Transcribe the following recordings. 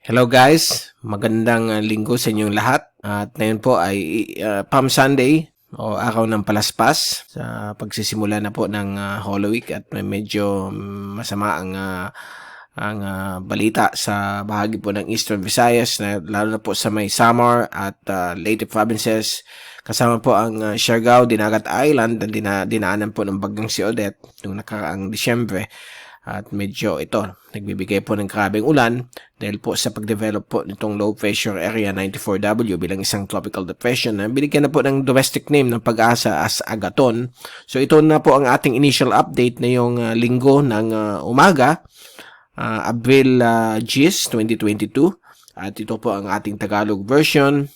Hello guys, magandang linggo sa inyong lahat. At ngayon po ay Palm Sunday o araw ng palaspas sa pagsisimula na po ng Holy Week at medyo masama ang balita sa bahagi po ng Eastern Visayas, lalo na po sa may Samar at Leyte provinces. Kasama po ang Siargao, Dinagat Island na dinaanan po ng bagyong si Odette noong nakaraang Disyembre. At medyo ito, nagbibigay po ng grabeng ulan dahil po sa pag-develop po nitong low pressure area 94W bilang isang tropical depression na binigyan na po ng domestic name ng Pag-asa as Agaton. So ito na po ang ating initial update na yung linggo ng umaga, Abril 10, 2022. At ito po ang ating Tagalog version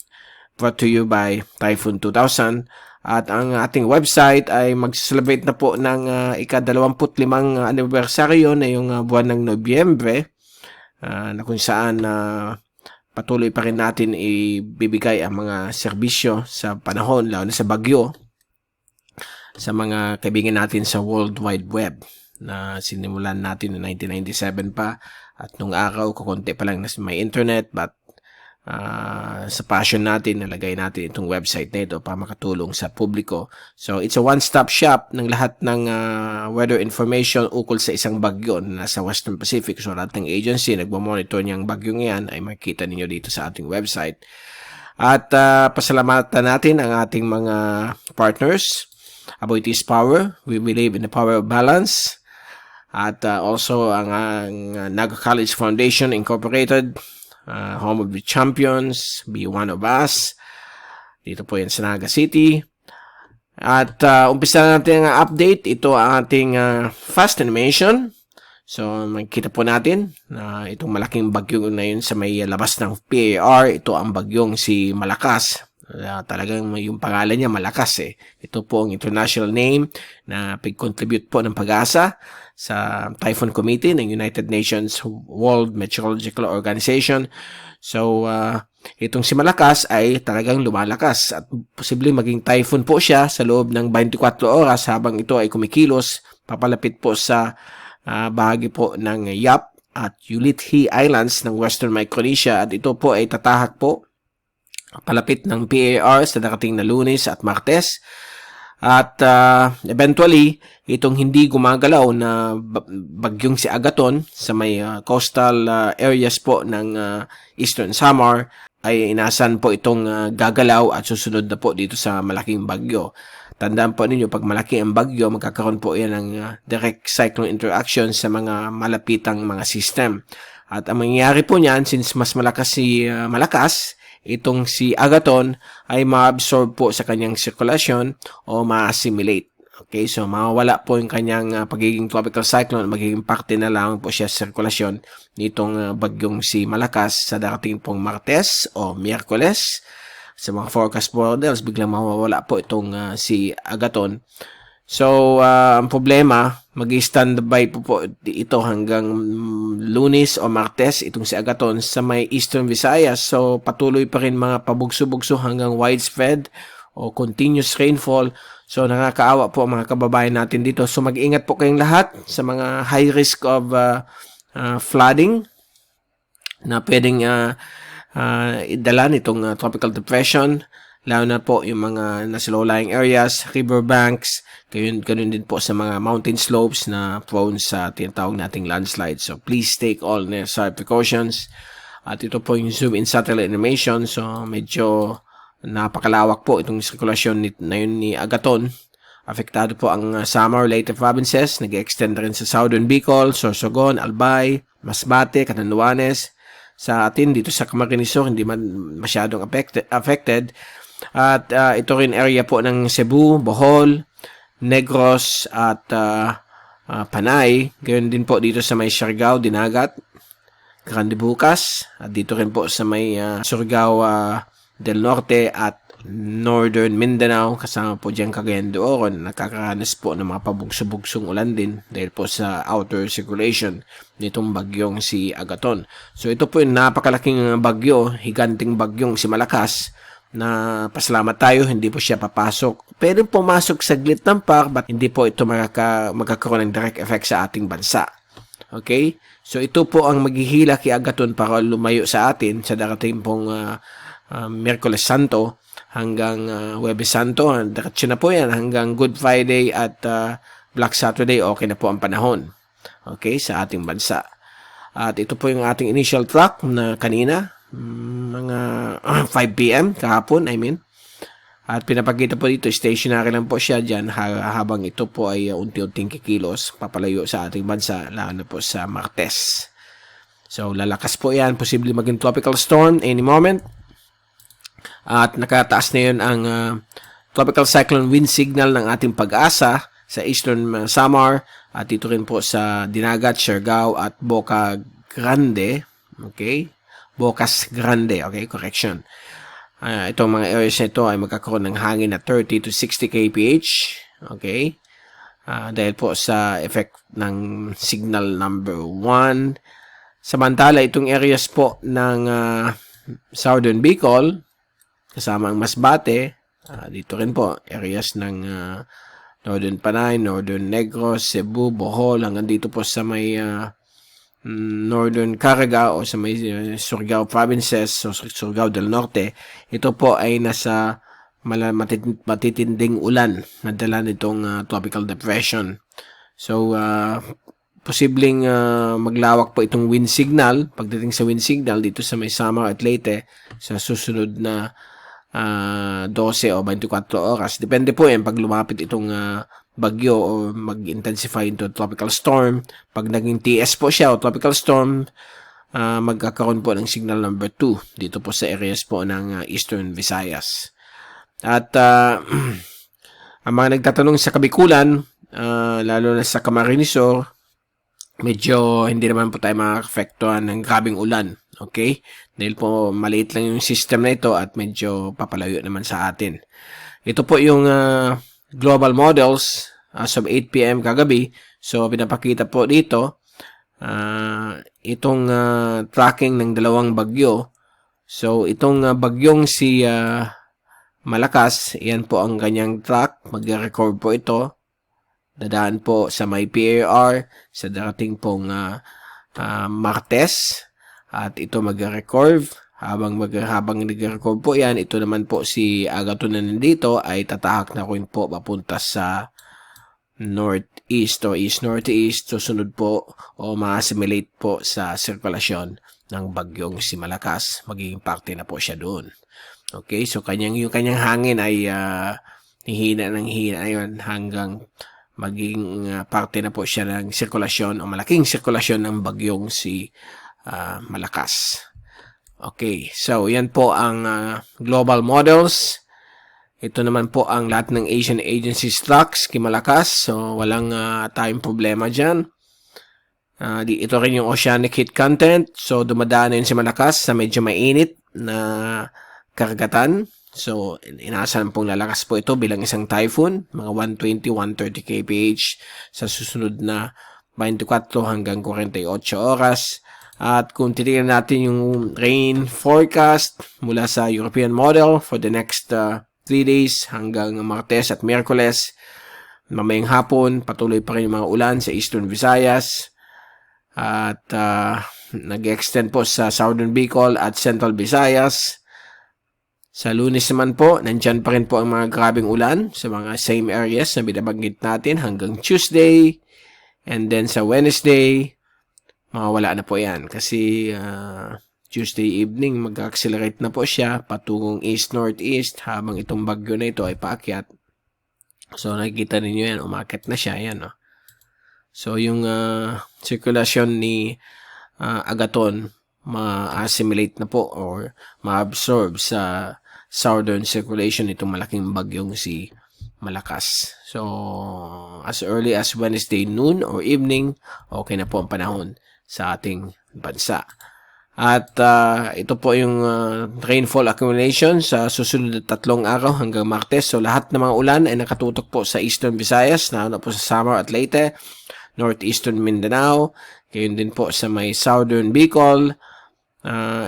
brought to you by Typhoon 2000. At ang ating website ay mag-celebrate na po ng ika-25 anibersaryo na yung buwan ng Nobyembre, na kung saan patuloy pa rin natin ibibigay ang mga serbisyo sa panahon, lalo na sa bagyo, sa mga kaibigan natin sa World Wide Web na sinimulan natin noong 1997 pa. At nung araw, kukunti pa lang na may internet, but sa passion natin, nalagay natin itong website na ito para makatulong sa publiko. So, it's a one-stop shop ng lahat ng weather information ukol sa isang bagyo na nasa Western Pacific. So, lahat ng agency nagmamonitor niyang bagyong yan ay makikita ninyo dito sa ating website. At pasalamatan natin ang ating mga partners. Aboitiz Power, we believe in the power of balance. At also ang Naga College Foundation Incorporated, Home of the Champions, Be One of Us. Dito po yan sa Naga City. At umpisa natin ang update. Ito ang ating fast animation. So, makikita po natin na itong malaking bagyo na yun sa may labas ng PAR. Ito ang bagyong si Malakas. Talagang yung pangalan niya Malakas eh. Ito po ang international name na pag-contribute po ng Pag-asa sa Typhoon Committee ng United Nations World Meteorological Organization. So, itong si Malakas ay talagang lumalakas at posibleng maging typhoon po siya sa loob ng 24 oras habang ito ay kumikilos papalapit po sa bahagi po ng Yap at Ulithi Islands ng Western Micronesia, at ito po ay tatahak po palapit ng PAR sa darating na Lunes at Martes. At eventually, itong hindi gumagalaw na bagyong si Agaton sa may coastal areas po ng Eastern Samar ay inasan po itong gagalaw at susunod na po dito sa malaking bagyo. Tandaan po ninyo, pag malaki ang bagyo, magkakaroon po yan ng direct cyclone interaction sa mga malapitang mga system. At ang mangyayari po niyan, since mas malakas si Malakas, itong si Agaton ay ma-absorb po sa kanyang sirkulasyon o ma-assimilate. Okay, so mawawala po yung kanyang pagiging tropical cyclone, magiging parte na lang po siya sa sirkulasyon nitong bagyong si Malakas sa darating pong Martes o Miyerkules. Sa mga forecast models, biglang mawawala po itong si Agaton. So, ang problema, mag-standby po ito hanggang Lunes o Martes, itong si Agaton sa may Eastern Visayas. So, patuloy pa rin mga pabugso-bugso hanggang widespread o continuous rainfall. So, nakakaawa po mga kababayan natin dito. So, mag-ingat po kayong lahat sa mga high risk of flooding na pwedeng idala nitong tropical depression. Lalo na po yung mga nasa low-lying areas, riverbanks, ganun din po sa mga mountain slopes na prone sa tinatawag nating landslide. So, please take all necessary precautions. At ito po yung zoom-in satellite animation. So, medyo napakalawak po itong sirkulasyon na yun ni Agaton. Apektado po ang Samar, Leyte provinces. Nag-extend rin sa Southern Bicol, Sorsogon, Albay, Masbate, Catanduanes. Sa atin, dito sa Camarines Sur, hindi man masyadong affected. At ito rin area po ng Cebu, Bohol, Negros at Panay. Gayon din po dito sa may Siargao, Dinagat, Grande Bucas. At dito rin po sa may Surigao del Norte at Northern Mindanao. Kasama po dyan Cagayan de Oro. Nakakaranas po ng mga pabugso-bugsong ulan din dahil po sa outer circulation nitong bagyong si Agaton. So ito po yung napakalaking bagyo, higanting bagyong si Malakas, na pasalamat tayo, hindi po siya papasok. Pwede pumasok saglit ng park, but hindi po ito magkakaroon ng direct effect sa ating bansa. Okay? So ito po ang maghihila kay Agaton para lumayo sa atin sa darating pong Miyerkules Santo hanggang Huwebes Santo. Diretso na po yan hanggang Good Friday at Black Saturday. Okay na po ang panahon. Okay, sa ating bansa. At ito po yung ating initial track na kanina. Mga 5 p.m. kahapon, I mean. At pinapakita po dito, stationary lang po siya dyan habang ito po ay unti-unting kikilos papalayo sa ating bansa, lalo na po sa Martes. So, lalakas po yan. Posible maging tropical storm any moment. At nakataas na yun ang tropical cyclone wind signal ng ating Pag-asa sa Eastern Samar at ito rin po sa Dinagat, Siargao at Boca Grande. Okay? Bocas Grande. Okay? Correction. Itong mga areas na ito ay magkakaroon ng hangin na 30 to 60 kph. Okay? Dahil po sa effect ng signal number 1. Samantala, itong areas po ng Southern Bicol, kasama ang Masbate, dito rin po, areas ng Northern Panay, Northern Negros, Cebu, Bohol, hanggang dito po sa may Northern Caraga o sa may Surigao Provinces o Surigao del Norte. Ito po ay nasa matitinding ulan na dala nitong tropical depression. So, posibleng maglawak po itong wind signal. Pagdating sa wind signal dito sa may Samar at Leyte sa susunod na 12 o 24 oras. Depende po yan pag lumapit itong bagyo o mag-intensify into tropical storm. Pag naging TS po siya o tropical storm, magkakaroon po ng signal number 2 dito po sa areas po ng Eastern Visayas. At ang mga nagtatanong sa Kabikulan, lalo na sa Camarines Sur, medyo hindi naman po tayo makakapektuhan ng grabing ulan. Okay? Dahil po maliit lang yung system na ito at medyo papalayo naman sa atin. Ito po yung global models as of 8 p.m. kagabi. So, pinapakita po dito itong tracking ng dalawang bagyo. So, itong bagyong si Malakas, yan po ang kanyang track. Mag-record po ito. Dadaan po sa may PAR sa darating pong Martes. At ito mag-record. Habang nag-record po yan, ito naman po si Agaton na nandito ay tatahak na rin po papunta sa northeast o east-northeast. Susunod po o ma-assimilate po sa sirkulasyon ng bagyong si Malakas. Magiging parte na po siya doon. Okay, so yung kanyang hangin ay hihina ng hihina yun hanggang maging parte na po siya ng sirkulasyon o malaking sirkulasyon ng bagyong si Malakas. Okay, so yan po ang global models. Ito naman po ang lahat ng Asian agencies tracks kay Malakas. So walang tayong problema dyan. Ito rin yung oceanic heat content. So dumadaan na yun si Malakas sa medyo mainit na karagatan. So inaasahan pong lalakas po ito bilang isang typhoon. Mga 120-130 kph sa susunod na 24 hanggang 48 oras. At kung titignan natin yung rain forecast mula sa European model for the next 3 days hanggang Martes at Miyerkules, mamayang hapon, patuloy pa rin yung mga ulan sa Eastern Visayas at nag-extend po sa Southern Bicol at Central Visayas. Sa Lunes naman po, nandyan pa rin po ang mga grabing ulan sa mga same areas na binabanggit natin hanggang Tuesday. And then sa Wednesday, mawawala na po yan kasi Tuesday evening mag-accelerate na po siya patungong east-northeast habang itong bagyo na ito ay paakyat. So nakikita ninyo yan, umakyat na siya yan. No? So yung circulation ni Agaton ma-assimilate na po or ma-absorb sa southern circulation itong malaking bagyong si Malakas. So as early as Wednesday noon or evening, okay na po ang panahon sa ating bansa. At ito po yung rainfall accumulation sa susunod na 3 araw hanggang Martes. So lahat ng mga ulan ay nakatutok po sa Eastern Visayas, na po sa Samar at Leyte, Northeastern Mindanao, gayon din po sa may Southern Bicol,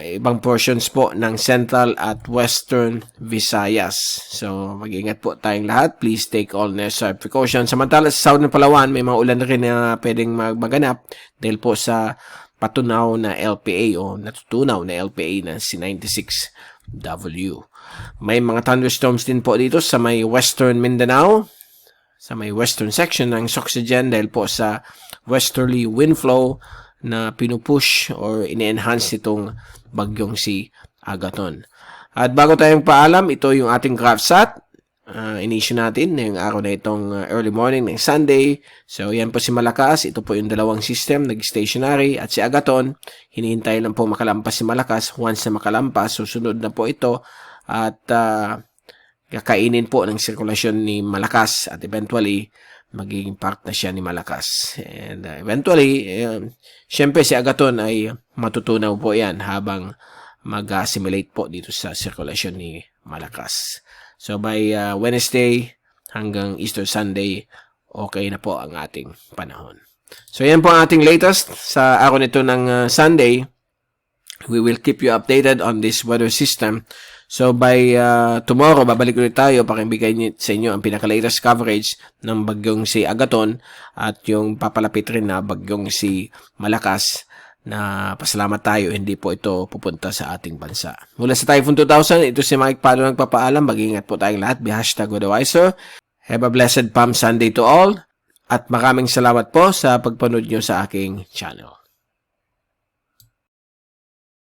ibang portions po ng Central at Western Visayas. So mag-ingat po tayong lahat. Please take all necessary precautions. Samantala sa Southern Palawan, may mga ulan rin na pwedeng maganap dahil po sa patunaw na LPA o natutunaw na LPA na si 96W. May mga thunderstorms din po dito sa may Western Mindanao, sa may western section ng Soxygen dahil po sa westerly wind flow na pinupush or ini-enhance nitong bagyong si Agaton. At bago tayong paalam, ito yung ating CraftSat. In-issue natin ngayong araw na itong early morning ng Sunday. So, yan po si Malakas. Ito po yung dalawang system, nag-stationary. At si Agaton, hinihintay lang po makalampas si Malakas. Once na makalampas, susunod na po ito. At kakainin po ng sirkulasyon ni Malakas. At eventually, magiging part na siya ni Malakas. And eventually, syempre si Agaton ay matutunaw po yan habang mag-assimilate po dito sa sirkulasyon ni Malakas. So by Wednesday hanggang Easter Sunday, okay na po ang ating panahon. So yan po ang ating latest sa araw nito ng Sunday. We will keep you updated on this weather system. So by tomorrow, babalik ulit tayo para ibigay sa inyo ang pinaka-latest coverage ng bagyong si Agaton at yung papalapit rin na bagyong si Malakas na pasalamat tayo, hindi po ito pupunta sa ating bansa. Mula sa Typhoon 2000, ito si Mike Palo nagpapaalam. Mag-ingat po tayong lahat. #Weatherwiser. Have a blessed Palm Sunday to all. At maraming salamat po sa pagpanood nyo sa aking channel.